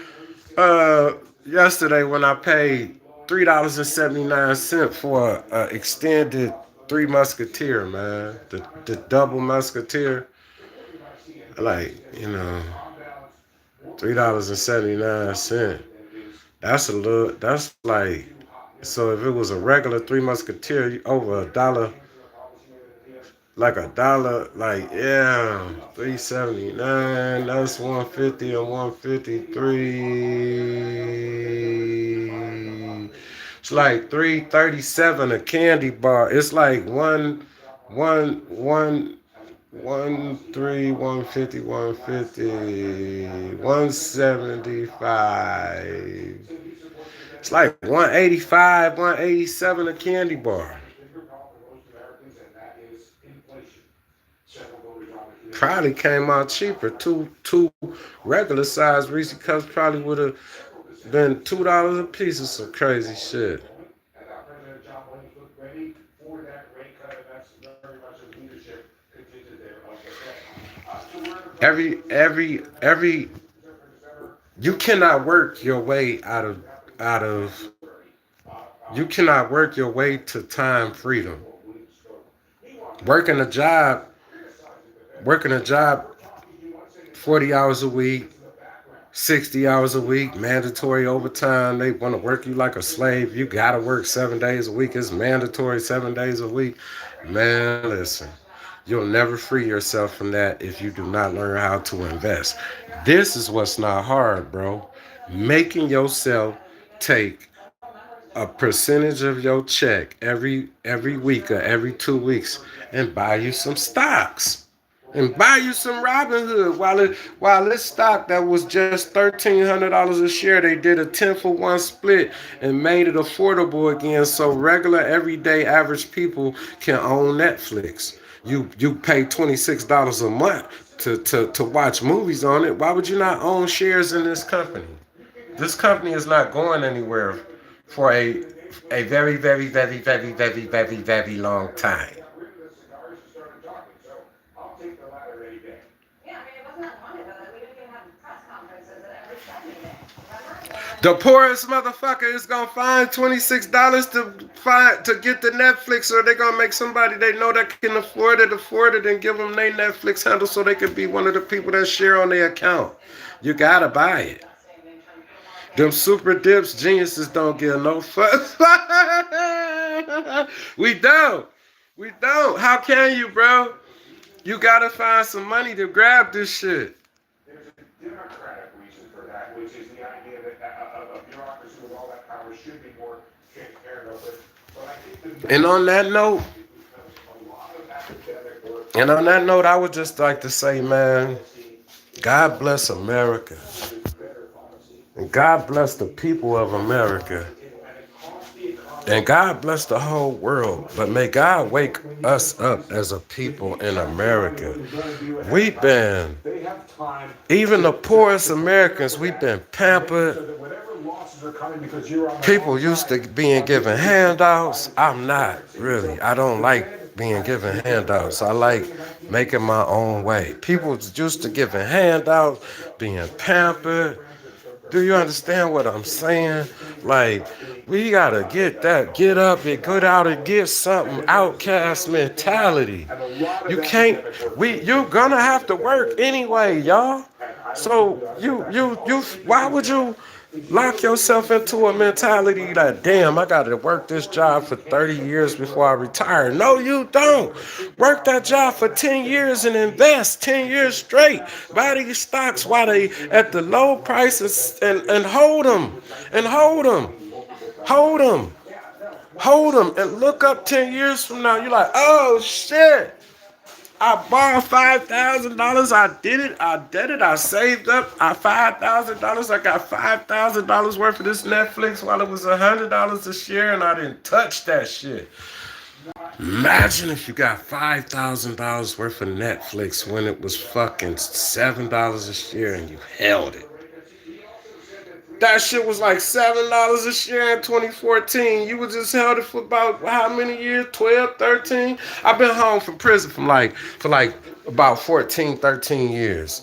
uh, yesterday when I paid $3.79 for a extended Three Musketeer, man. The double Musketeer. Like, $3.79. That's a little, that's like, so if it was a regular Three Musketeer, over a dollar, like a dollar, like, yeah, 3.79, that's 150 and 153. It's like 3.37 a candy bar. It's like one three 150 150 175. It's like 185 187 a candy bar. Probably came out cheaper. Two regular size Reese cups probably would have been $2 a piece or some crazy shit. Every you cannot work your way out of you cannot work your way to time freedom. Working a job, working a job 40 hours a week, 60 hours a week, mandatory overtime. They want to work you like a slave. You got to work 7 days a week. It's mandatory 7 days a week. Man, listen, you'll never free yourself from that if you do not learn how to invest. This is what's not hard, bro. Making yourself take a percentage of your check every week or every 2 weeks and buy you some stocks. and buy you some Robinhood while this stock that was just $1,300 a share, they did a 10-for-1 split and made it affordable again, so regular everyday average people can own Netflix. You pay $26 a month to watch movies on it. Why would you not own shares in this company? This company is not going anywhere for a very, very, very, very, very, very, very long time. The poorest motherfucker is gonna find $26 to get the Netflix, or they're gonna make somebody they know that can afford it, and give them their Netflix handle so they can be one of the people that share on their account. You gotta buy it. Them super dips geniuses don't give no fuck. We don't. We don't. How can you, bro? You gotta find some money to grab this shit. There's a democratic reason for that, which is the idea that a bureaucracy with all that power should be more transparent of it. But I think the And on that note, a lot of academic work. I would just like to say, man, God bless America. And God bless the people of America. And God bless the whole world. But may God wake us up as a people in America. We've been, even the poorest Americans, we've been pampered. People used to being given handouts. I'm not really. I don't like being given handouts. I like making my own way. People used to giving handouts, being pampered. Do you understand what I'm saying? Like, we gotta get up and get out and get something. Outcast mentality. You're gonna have to work anyway, y'all. So why would you lock yourself into a mentality that, damn, I gotta work this job for 30 years before I retire? No, you don't. Work that job for 10 years and invest 10 years straight. Buy these stocks while they at the low prices and hold them. And hold them. Hold them. Hold them. And look up 10 years from now. You're like, oh, shit. I borrowed $5,000. I did it. I saved up. $5,000. I got $5,000 worth of this Netflix while it was $100 a share, and I didn't touch that shit. Imagine if you got $5,000 worth of Netflix when it was fucking $7 a share and you held it. That shit was like $7 a share in 2014. You was just held it for about how many years? 12, 13? I've been home from prison for like about 14, 13 years.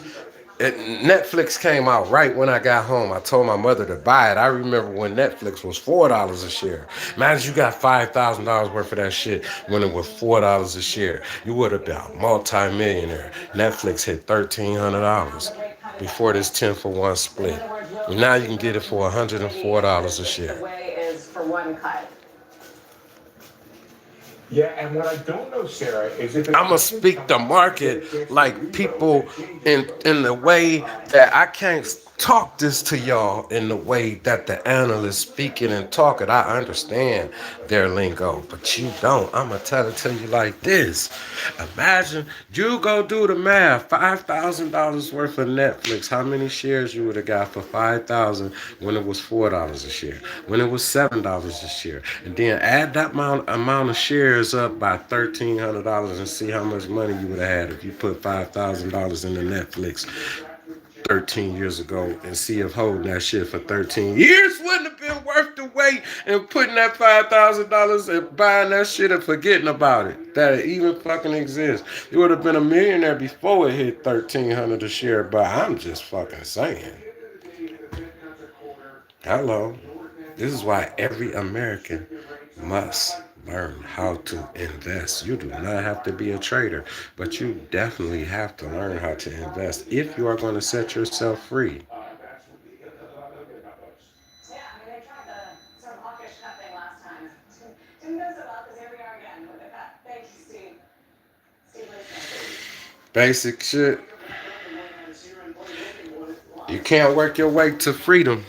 Netflix came out right when I got home. I told my mother to buy it. I remember when Netflix was $4 a share. Imagine you got $5,000 worth of that shit when it was $4 a share. You would have been a multi-millionaire. Netflix hit $1,300 before this 10-for-1 split. And now you can get it for $104 a share. The way is for one cut. Yeah, and what I don't know, Sarah, is if I'm gonna speak the market like people in the way that I can't talk this to y'all in the way that the analysts speak it and talk it. I understand their lingo, but you don't. I'm gonna tell it to you like this. Imagine you go do the math. $5,000 worth of Netflix. How many shares you would have got for $5,000 when it was $4 a share, when it was $7 a share, and then add that amount of shares up by $1,300 and see how much money you would have had if you put $5,000 in the Netflix 13 years ago, and see if holding that shit for 13 years wouldn't have been worth the wait, and putting that $5,000 and buying that shit and forgetting about it, that it even fucking exists. You would have been a millionaire before it hit 1,300 a share, but I'm just fucking saying. Hello. This is why every American must learn how to invest. You do not have to be a trader, but you definitely have to learn how to invest if you are going to set yourself free. Yeah, I mean, they tried the sort of hawkish cut thing last time. Didn't go so well, because here we are again with the cut. Thank you, Steve. Basic shit. You can't work your way to freedom.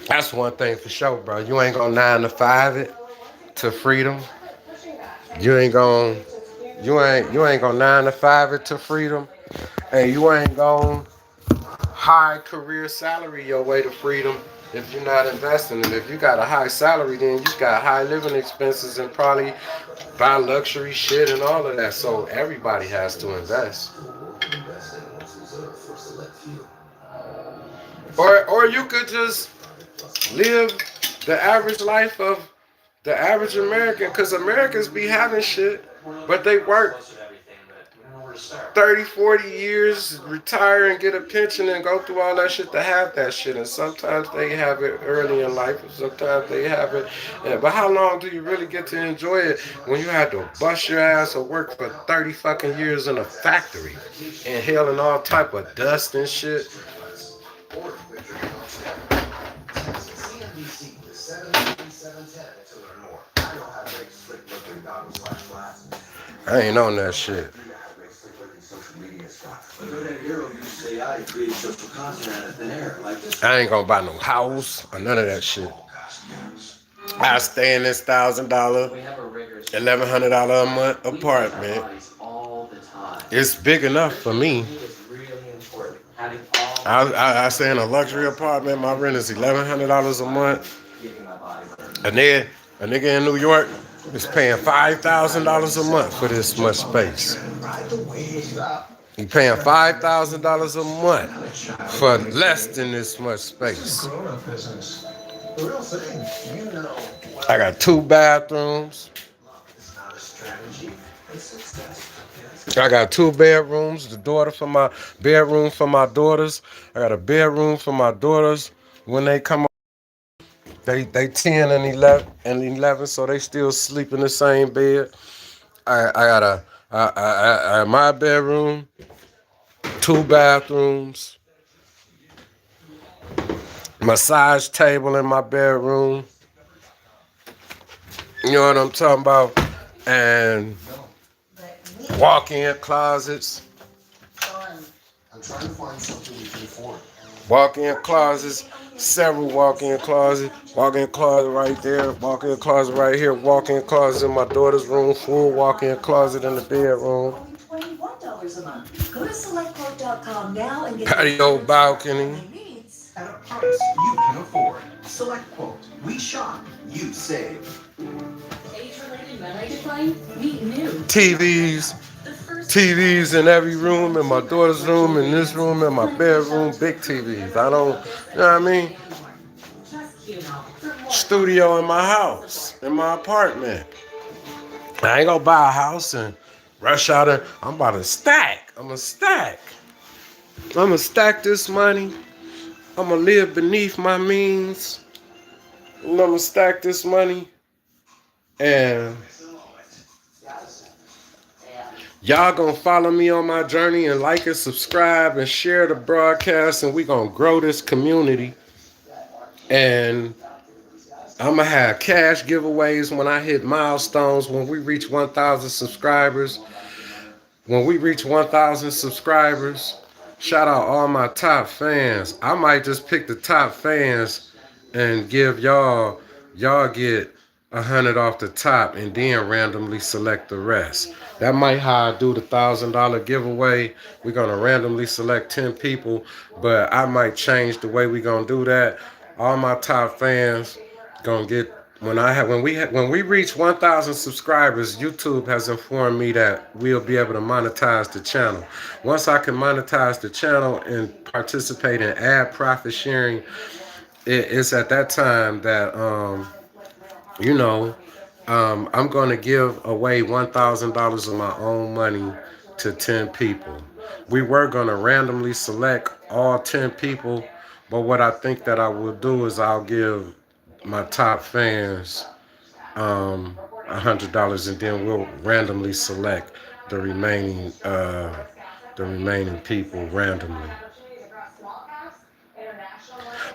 That's one thing for sure, bro. You ain't gonna 9 to 5 it to freedom. You ain't gonna You ain't gonna 9 to 5 it to freedom, and you ain't gonna high career salary your way to freedom if you're not investing. And if you got a high salary, then you got high living expenses and probably buy luxury shit and all of that. So everybody has to invest. Or you could just live the average life of the average American, because Americans be having shit, but they work 30, 40 years, retire and get a pension and go through all that shit to have that shit. And sometimes they have it early in life, and sometimes they have it. Yeah, but how long do you really get to enjoy it when you had to bust your ass or work for 30 fucking years in a factory, inhaling all type of dust and shit? I ain't on that shit. I ain't gonna buy no house or none of that shit. I stay in this $1,000, $1,100 a month apartment. It's big enough for me. I stay in a luxury apartment. My rent is $1,100 a month. A nigga in New York is paying $5,000 a month for this much space. He paying $5,000 a month for less than this much space. I got 2 bathrooms. I got 2 bedrooms. The daughter for my bedroom for my daughters. I got a bedroom for my daughters when they come. They 10 and 11, so they still sleep in the same bed. I got my bedroom, 2 bathrooms, massage table in my bedroom. You know what I'm talking about? And walk-in closets. I'm trying to find something we can afford. Walk-in closets, several walk-in closets, walk-in closet right there, walk-in closet right here, walk-in closet in my daughter's room, full walk-in closet in the bedroom. $21 a month. Go to selectquote.com now and get patio balcony. At a price you can afford. Select Quote. We shop, you save. Age-related memory decline? Meet new. TVs in every room, in my daughter's room, in this room, in my bedroom, big TVs. I don't, you know what I mean? Studio in my house, in my apartment. I ain't gonna buy a house and rush out and I'm about to stack. I'm gonna stack this money. I'm gonna live beneath my means. And I'm gonna stack this money. And y'all gonna follow me on my journey and like and subscribe and share the broadcast, and we gonna grow this community. And I'm gonna have cash giveaways when I hit milestones. When we reach 1,000 subscribers. Shout out all my top fans. I might just pick the top fans and give y'all get 100 off the top and then randomly select the rest. That might how I do the $1,000 giveaway. We're gonna randomly select 10 people, but I might change the way we gonna do that. All my top fans gonna get when we reach 1,000 subscribers. YouTube has informed me that we'll be able to monetize the channel. Once I can monetize the channel and participate in ad profit sharing, it's at that time that I'm going to give away $1,000 of my own money to 10 people. We were going to randomly select all 10 people, but what I think that I will do is I'll give my top fans $100, and then we'll randomly select the remaining people randomly.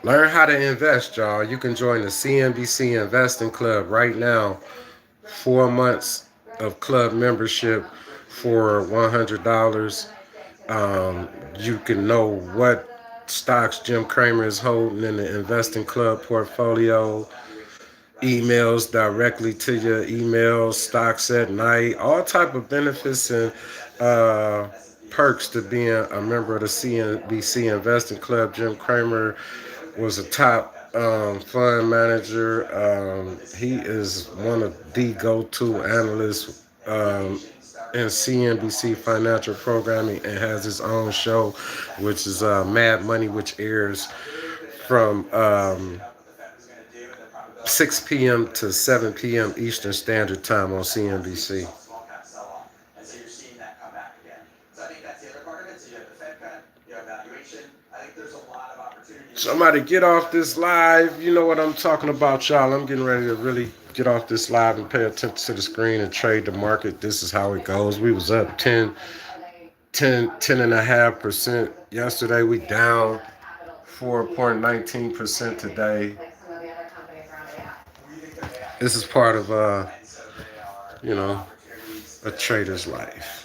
Learn how to invest, y'all. You can join the CNBC Investing Club right now. 4 months of club membership for $100. You can know what stocks Jim Cramer is holding in the investing club portfolio. emails directly to your email, stocks at night, all type of benefits and uh, perks to being a member of the CNBC Investing Club. Jim Cramer was a top fund manager. He is one of the go-to analysts in CNBC financial programming and has his own show, which is Mad Money, which airs from 6 p.m. to 7 p.m. Eastern Standard Time on CNBC. Somebody get off this live. You know what I'm talking about, y'all. I'm getting ready to really get off this live and pay attention to the screen and trade the market. This is how it goes. We was up 10.5% yesterday. We down 4.19% today. This is part of you know, a trader's life.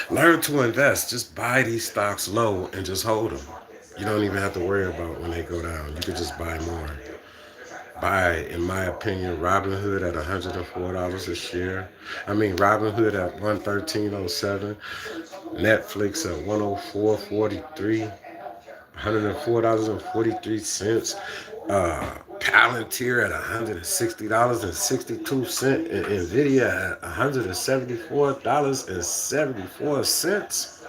Learn to invest. Just buy these stocks low and just hold them. You don't even have to worry about when they go down. You can just buy more. Buy, in my opinion, Robinhood at $104 a share. I mean, Robinhood at $113.07. Netflix at $104.43. $104.43. Palantir at $160.62. And Nvidia at $174.74.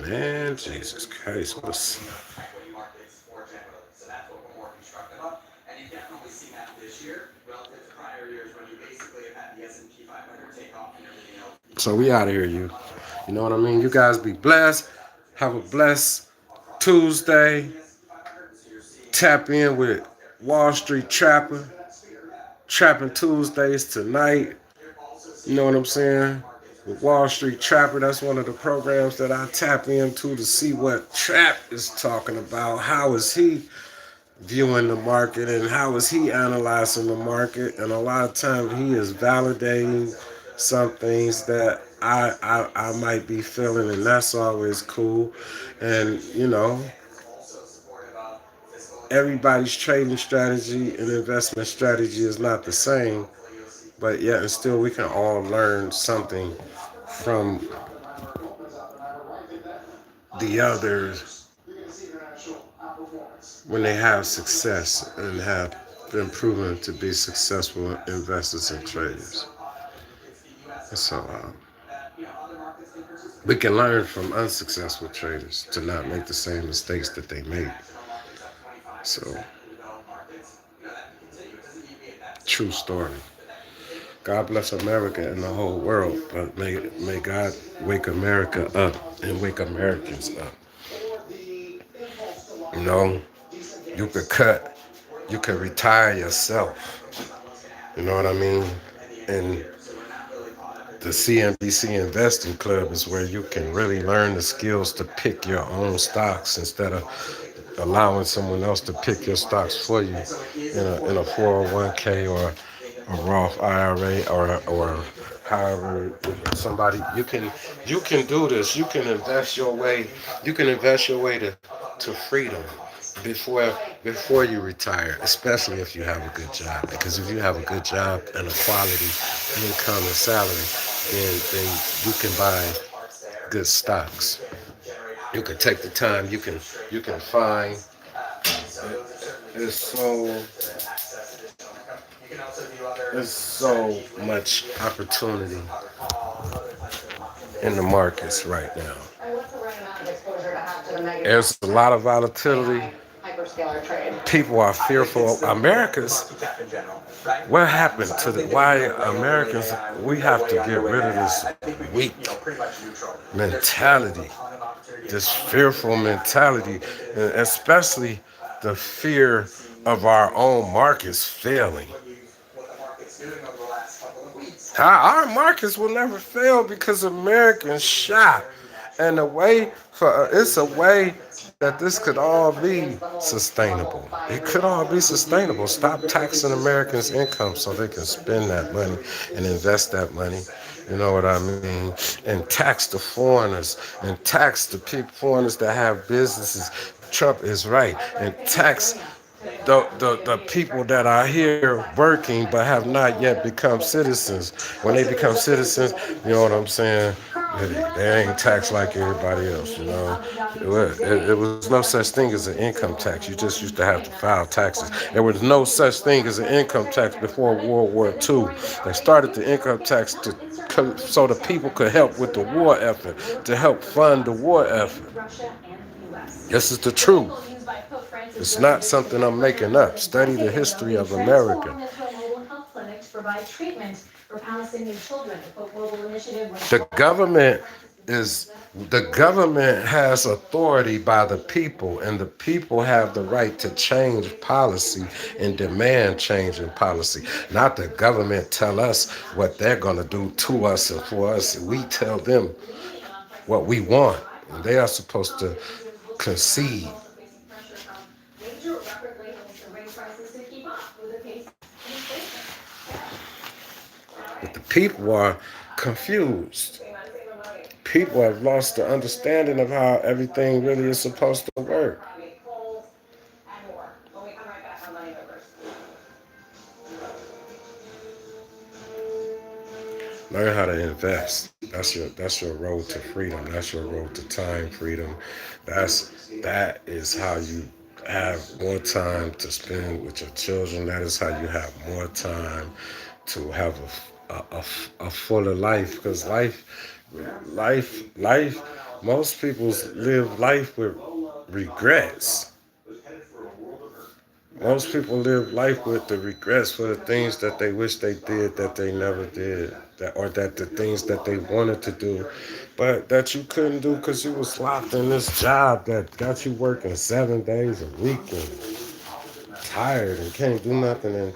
Man, Jesus Christ, what's so we out of here, you. You know what I mean? You guys be blessed. Have a blessed Tuesday. Tap in with Wall Street Trapper. Trapping Tuesdays tonight. You know what I'm saying? With Wall Street Trapper, that's one of the programs that I tap into to see what Trap is talking about. How is he viewing the market and how is he analyzing the market? And a lot of times he is validating some things that I might be feeling, and that's always cool. And you know, everybody's trading strategy and investment strategy is not the same, but yet and still we can all learn something from the others when they have success and have been proven to be successful investors and traders. So we can learn from unsuccessful traders to not make the same mistakes that they made. So, true story. God bless America and the whole world, but may God wake America up and wake Americans up. You know, you could retire yourself. You know what I mean? And the CNBC Investing Club is where you can really learn the skills to pick your own stocks instead of allowing someone else to pick your stocks for you in a 401k or a Roth IRA or however somebody you can do this. You can invest your way to freedom before you retire, especially if you have a good job. Because if you have a good job and a quality income and salary, then you can buy good stocks. You can take the time. You can find. There's so much opportunity in the markets right now. There's a lot of volatility. People are fearful. What happened to why Americans, we have to get rid of this weak mentality, this fearful mentality, and especially the fear of our own markets failing. Our markets will never fail because Americans shop. And it's a way that this could all be sustainable. It could all be sustainable. Stop taxing Americans' income so they can spend that money and invest that money. You know what I mean? And tax the foreigners and tax the foreigners that have businesses. Trump is right. And tax the people that are here working but have not yet become citizens. When they become citizens, you know what I'm saying? They ain't taxed like everybody else, you know. It was no such thing as an income tax. You just used to have to file taxes. There was no such thing as an income tax before World War II. They started the income tax so the people could help with the war effort, to help fund the war effort. This is the truth. It's not something I'm making up. Study the history of America. Is the government has authority by the people, and the people have the right to change policy and demand change in policy. Not the government tell us what they're gonna do to us and for us. We tell them what we want. And they are supposed to concede. But the people are confused. People have lost the understanding of how everything really is supposed to work. Learn how to invest. That's your road to freedom. That's your road to time freedom. That is how you have more time to spend with your children. That is how you have more time to have a fuller life. Because life. Most people live life with regrets. Most people live life with the regrets for the things that they wish they did that they never did, or that the things that they wanted to do, but that you couldn't do because you was locked in this job that got you working 7 days a week and tired and can't do nothing. And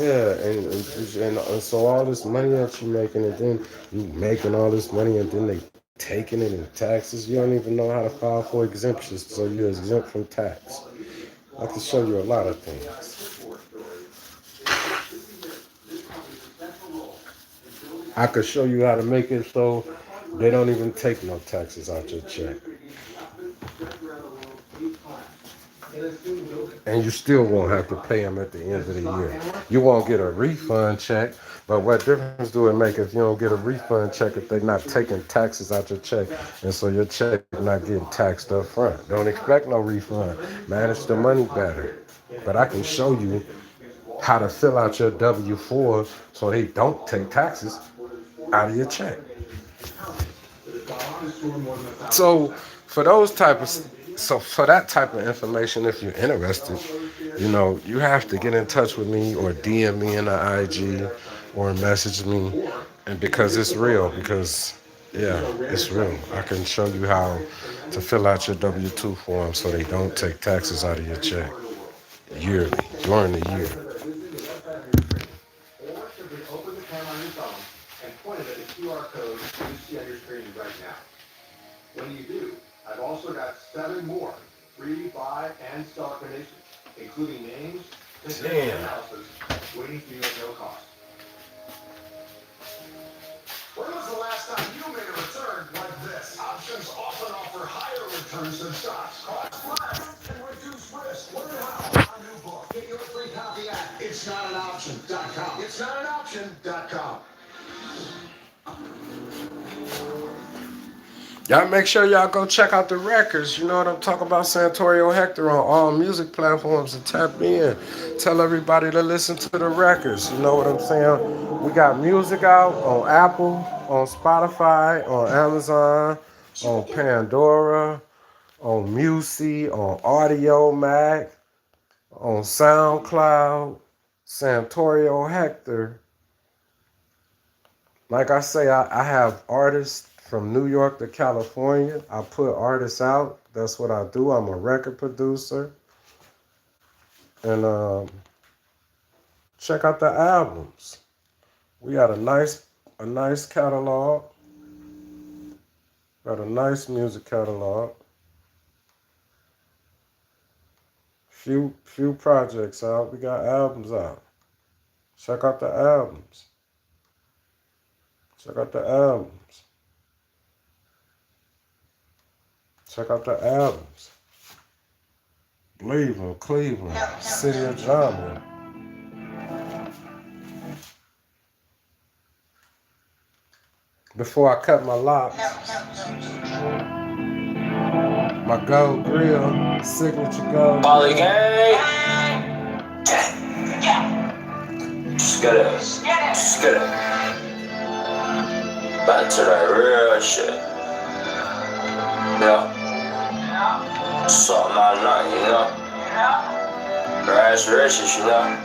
yeah, and so all this money that you're making, and then you making all this money, and then they taking it in taxes. You don't even know how to file for exemptions, so you're exempt from tax. I can show you a lot of things. I could show you how to make it so they don't even take no taxes out your check. And you still won't have to pay them at the end of the year. You won't get a refund check, but what difference do it make if you don't get a refund check if they're not taking taxes out your check, and so your check not getting taxed up front? Don't expect no refund. Manage the money better. But I can show you how to fill out your W-4 so they don't take taxes out of your check. So for those type of so for that type of information, if you're interested, you have to get in touch with me or DM me in the IG or message me, and because it's real, because yeah, it's real. I can show you how to fill out your W-2 form so they don't take taxes out of your check yearly during the year. Or simply open the camera on your phone and point it at the QR code you see on your screen right now. When you do, I've also got 7 more free buy and sell recommendations, including names, and analysis, waiting for you at no cost. When was the last time you made a return like this? Options often offer higher returns than stocks. CONSPIRE and reduce risk. Learn how. Our new book. Get your free copy at itsnotanoption.com. Itsnotanoption.com. Y'all make sure y'all go check out the records. You know what I'm talking about? Santorio Hector on all music platforms, and tap in. Tell everybody to listen to the records. You know what I'm saying? We got music out on Apple, on Spotify, on Amazon, on Pandora, on Musi, on Audio Mac, on SoundCloud. Santorio Hector. Like I say, I have artists from New York to California. I put artists out. That's what I do. I'm a record producer. And check out the albums. We got a nice catalog. Got a nice music catalog. Few projects out. We got albums out. Check out the albums. Check out the albums. Check out the albums. Believe in Cleveland, city of drama. Before I cut my locks, my gold grill, signature gold. Molly gang. Skidder. Skidder. Back to that real shit. Yeah. Something out of nothing, you know? Rash riches, you know?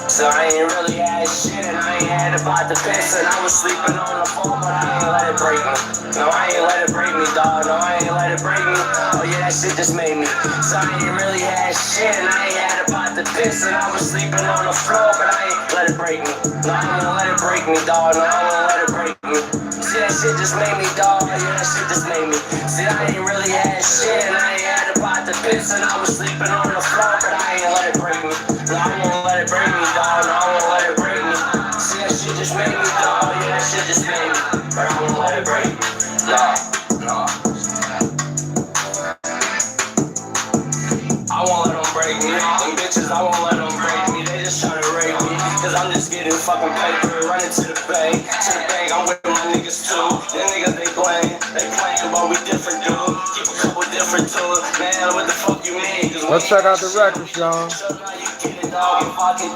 So I ain't really had shit and I ain't had about the piss and I was sleeping on the phone, but I ain't let it break me. No, I ain't let it break me, dog. No, I ain't let it break me. Oh yeah, that shit just made me. So I ain't really had shit and I ain't had about the piss and I was sleeping on the floor, but I ain't let it break me. No, I ain't gonna let it break me, dog. No, I won't let it break me. See, that shit just made me, dog. Yeah, that shit just made me. See, I ain't really had shit and I ain't had about the piss and I was sleeping on the floor, but I ain't let it break me. No, I won't let it break me, dog. No, I won't let it break me. See, that shit just made me, dog. Yeah, that shit just made me. But I won't let it break me. No, no. I won't let them break me. Them bitches, I won't let them break me. They just try to rape me. Cause I'm just getting fucking paper. Running to the bank. To the bank, I'm with my niggas too. Them niggas, they playing, but we different, dude. Keep a couple different tools. Man, what the fuck you mean? Let's check out the records, y'all.